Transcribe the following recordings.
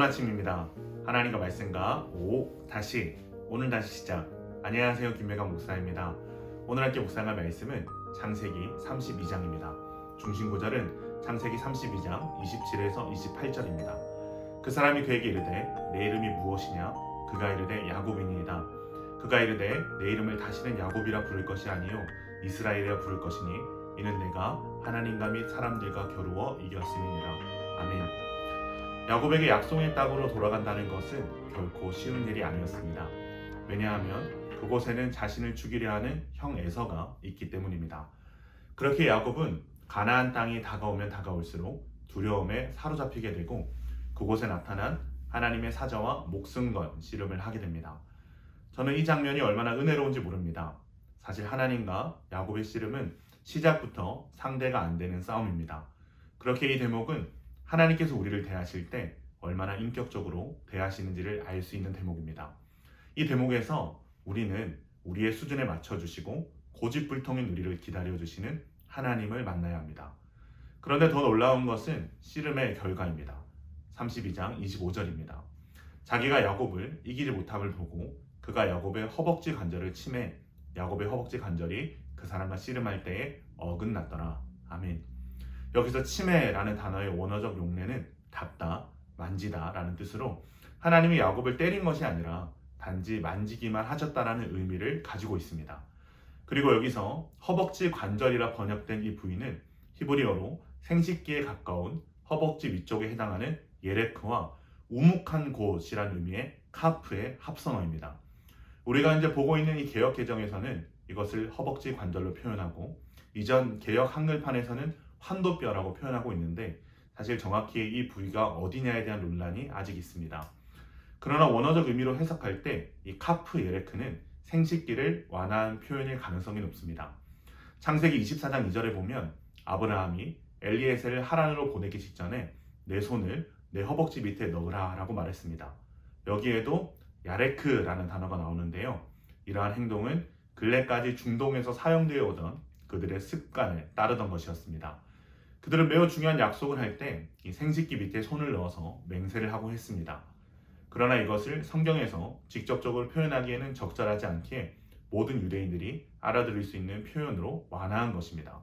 아침입니다. 하나님과 말씀과 오늘 다시 시작. 안녕하세요, 김매강 목사입니다. 오늘 함께 묵상할 말씀은 창세기 32장입니다. 중심 구절은 창세기 32장 27에서 28절입니다. 그 사람이 그에게 이르되 내 이름이 무엇이냐? 그가 이르되 야곱이니이다. 그가 이르되 내 이름을 다시는 야곱이라 부를 것이 아니요 이스라엘이라 부를 것이니 이는 내가 하나님과 및 사람들과 겨루어 이겼음이니라. 아멘. 야곱에게 약속의 땅으로 돌아간다는 것은 결코 쉬운 일이 아니었습니다. 왜냐하면 그곳에는 자신을 죽이려 하는 형 에서가 있기 때문입니다. 그렇게 야곱은 가나안 땅이 다가오면 다가올수록 두려움에 사로잡히게 되고 그곳에 나타난 하나님의 사자와 목숨 건 씨름을 하게 됩니다. 저는 이 장면이 얼마나 은혜로운지 모릅니다. 사실 하나님과 야곱의 씨름은 시작부터 상대가 안 되는 싸움입니다. 그렇게 이 대목은 하나님께서 우리를 대하실 때 얼마나 인격적으로 대하시는지를 알 수 있는 대목입니다. 이 대목에서 우리는 우리의 수준에 맞춰주시고 고집불통인 우리를 기다려주시는 하나님을 만나야 합니다. 그런데 더 놀라운 것은 씨름의 결과입니다. 32장 25절입니다. 자기가 야곱을 이기지 못함을 보고 그가 야곱의 허벅지 관절을 치매 야곱의 허벅지 관절이 그 사람과 씨름할 때에 어긋났더라. 아멘. 여기서 치매라는 단어의 원어적 용례는 닿다, 만지다 라는 뜻으로 하나님이 야곱을 때린 것이 아니라 단지 만지기만 하셨다라는 의미를 가지고 있습니다. 그리고 여기서 허벅지 관절이라 번역된 이 부위는 히브리어로 생식기에 가까운 허벅지 위쪽에 해당하는 예레크와 우묵한 곳이라는 의미의 카프의 합성어입니다. 우리가 이제 보고 있는 이 개역 개정에서는 이것을 허벅지 관절로 표현하고 이전 개역 한글판에서는 환도뼈라고 표현하고 있는데 사실 정확히 이 부위가 어디냐에 대한 논란이 아직 있습니다. 그러나 원어적 의미로 해석할 때 이 카프 예레크는 생식기를 완화한 표현일 가능성이 높습니다. 창세기 24장 2절에 보면 아브라함이 엘리에셀을 하란으로 보내기 직전에 내 손을 내 허벅지 밑에 넣으라 라고 말했습니다. 여기에도 야레크라는 단어가 나오는데요. 이러한 행동은 근래까지 중동에서 사용되어 오던 그들의 습관을 따르던 것이었습니다. 그들은 매우 중요한 약속을 할 때 이 생식기 밑에 손을 넣어서 맹세를 하고 했습니다. 그러나 이것을 성경에서 직접적으로 표현하기에는 적절하지 않기에 모든 유대인들이 알아들을 수 있는 표현으로 완화한 것입니다.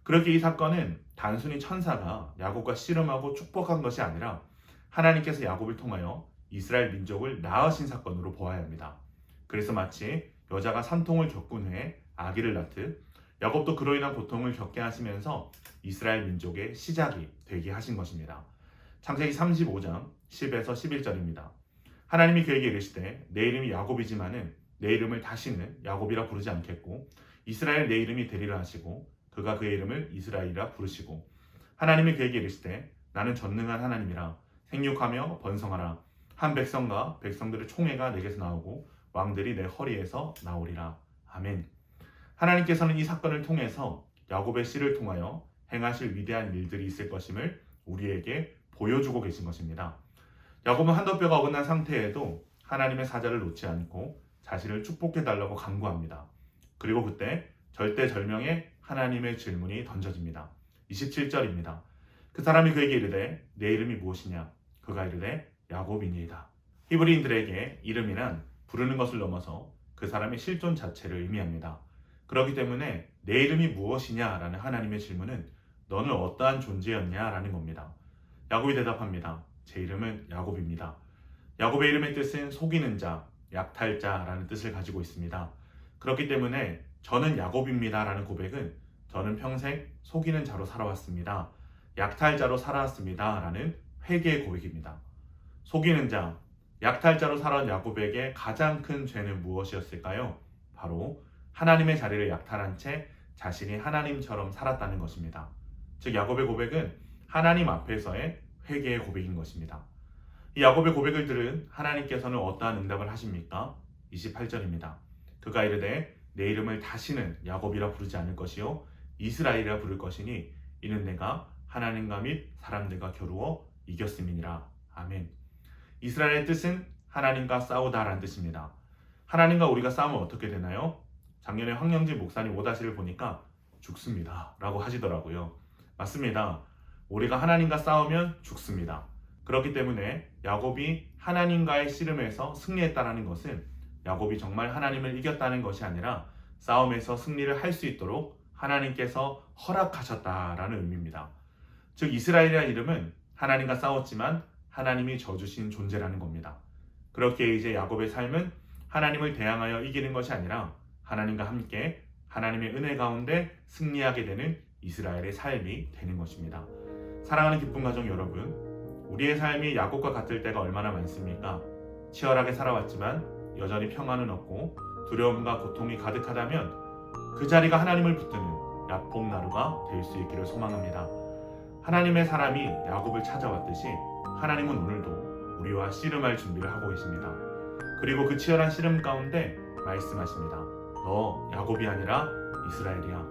그렇게 이 사건은 단순히 천사가 야곱과 씨름하고 축복한 것이 아니라 하나님께서 야곱을 통하여 이스라엘 민족을 낳으신 사건으로 보아야 합니다. 그래서 마치 여자가 산통을 겪은 후에 아기를 낳듯 야곱도 그로 인한 고통을 겪게 하시면서 이스라엘 민족의 시작이 되게 하신 것입니다. 창세기 35장 10에서 11절입니다. 하나님이 그에게 이르시되 내 이름이 야곱이지만은 내 이름을 다시는 야곱이라 부르지 않겠고 이스라엘 내 이름이 되리라 하시고 그가 그의 이름을 이스라엘이라 부르시고 하나님이 그에게 이르시되 나는 전능한 하나님이라 생육하며 번성하라 한 백성과 백성들의 총회가 내게서 나오고 왕들이 내 허리에서 나오리라. 아멘. 하나님께서는 이 사건을 통해서 야곱의 씨를 통하여 행하실 위대한 일들이 있을 것임을 우리에게 보여주고 계신 것입니다. 야곱은 한도뼈가 어긋난 상태에도 하나님의 사자를 놓지 않고 자신을 축복해달라고 간구합니다. 그리고 그때 절대절명의 하나님의 질문이 던져집니다. 27절입니다. 그 사람이 그에게 이르되 내 이름이 무엇이냐? 그가 이르되 야곱이니이다. 히브리인들에게 이름이란 부르는 것을 넘어서 그 사람의 실존 자체를 의미합니다. 그렇기 때문에 내 이름이 무엇이냐라는 하나님의 질문은 너는 어떠한 존재였냐라는 겁니다. 야곱이 대답합니다. 제 이름은 야곱입니다. 야곱의 이름의 뜻은 속이는 자, 약탈자라는 뜻을 가지고 있습니다. 그렇기 때문에 저는 야곱입니다라는 고백은 저는 평생 속이는 자로 살아왔습니다. 약탈자로 살아왔습니다라는 회개의 고백입니다. 속이는 자, 약탈자로 살아온 야곱에게 가장 큰 죄는 무엇이었을까요? 바로 하나님의 자리를 약탈한 채 자신이 하나님처럼 살았다는 것입니다. 즉 야곱의 고백은 하나님 앞에서의 회개의 고백인 것입니다. 이 야곱의 고백을 들은 하나님께서는 어떠한 응답을 하십니까? 28절입니다. 그가 이르되 내 이름을 다시는 야곱이라 부르지 않을 것이요 이스라엘이라 부를 것이니 이는 내가 하나님과 및 사람들과 겨루어 이겼음이니라. 아멘. 이스라엘의 뜻은 하나님과 싸우다라는 뜻입니다. 하나님과 우리가 싸우면 어떻게 되나요? 작년에 황영진 목사님 오다시를 보니까 죽습니다 라고 하시더라고요. 맞습니다. 우리가 하나님과 싸우면 죽습니다. 그렇기 때문에 야곱이 하나님과의 씨름에서 승리했다는 것은 야곱이 정말 하나님을 이겼다는 것이 아니라 싸움에서 승리를 할 수 있도록 하나님께서 허락하셨다라는 의미입니다. 즉 이스라엘이라는 이름은 하나님과 싸웠지만 하나님이 져주신 존재라는 겁니다. 그렇게 이제 야곱의 삶은 하나님을 대항하여 이기는 것이 아니라 하나님과 함께 하나님의 은혜 가운데 승리하게 되는 이스라엘의 삶이 되는 것입니다. 사랑하는 기쁨 가족 여러분, 우리의 삶이 야곱과 같을 때가 얼마나 많습니까? 치열하게 살아왔지만 여전히 평안은 없고 두려움과 고통이 가득하다면 그 자리가 하나님을 붙드는 야복나루가 될 수 있기를 소망합니다. 하나님의 사람이 야곱을 찾아왔듯이 하나님은 오늘도 우리와 씨름할 준비를 하고 계십니다. 그리고 그 치열한 씨름 가운데 말씀하십니다. 너 야곱이 아니라 이스라엘이야.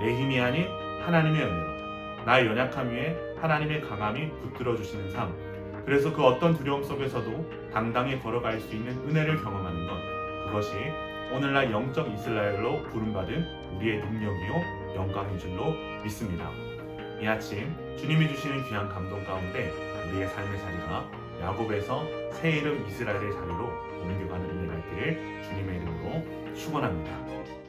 내 힘이 아닌 하나님의 은혜로 나의 연약함 위에 하나님의 강함이 붙들어 주시는 삶. 그래서 그 어떤 두려움 속에서도 당당히 걸어갈 수 있는 은혜를 경험하는 것, 그것이 오늘날 영적 이스라엘로 부름받은 우리의 능력이요 영광인 줄로 믿습니다. 이 아침 주님이 주시는 귀한 감동 가운데 우리의 삶의 자리가 야곱에서 새 이름 이스라엘의 자리로 옮겨가는 은혜가 있기를 주님의 이름으로 축원합니다.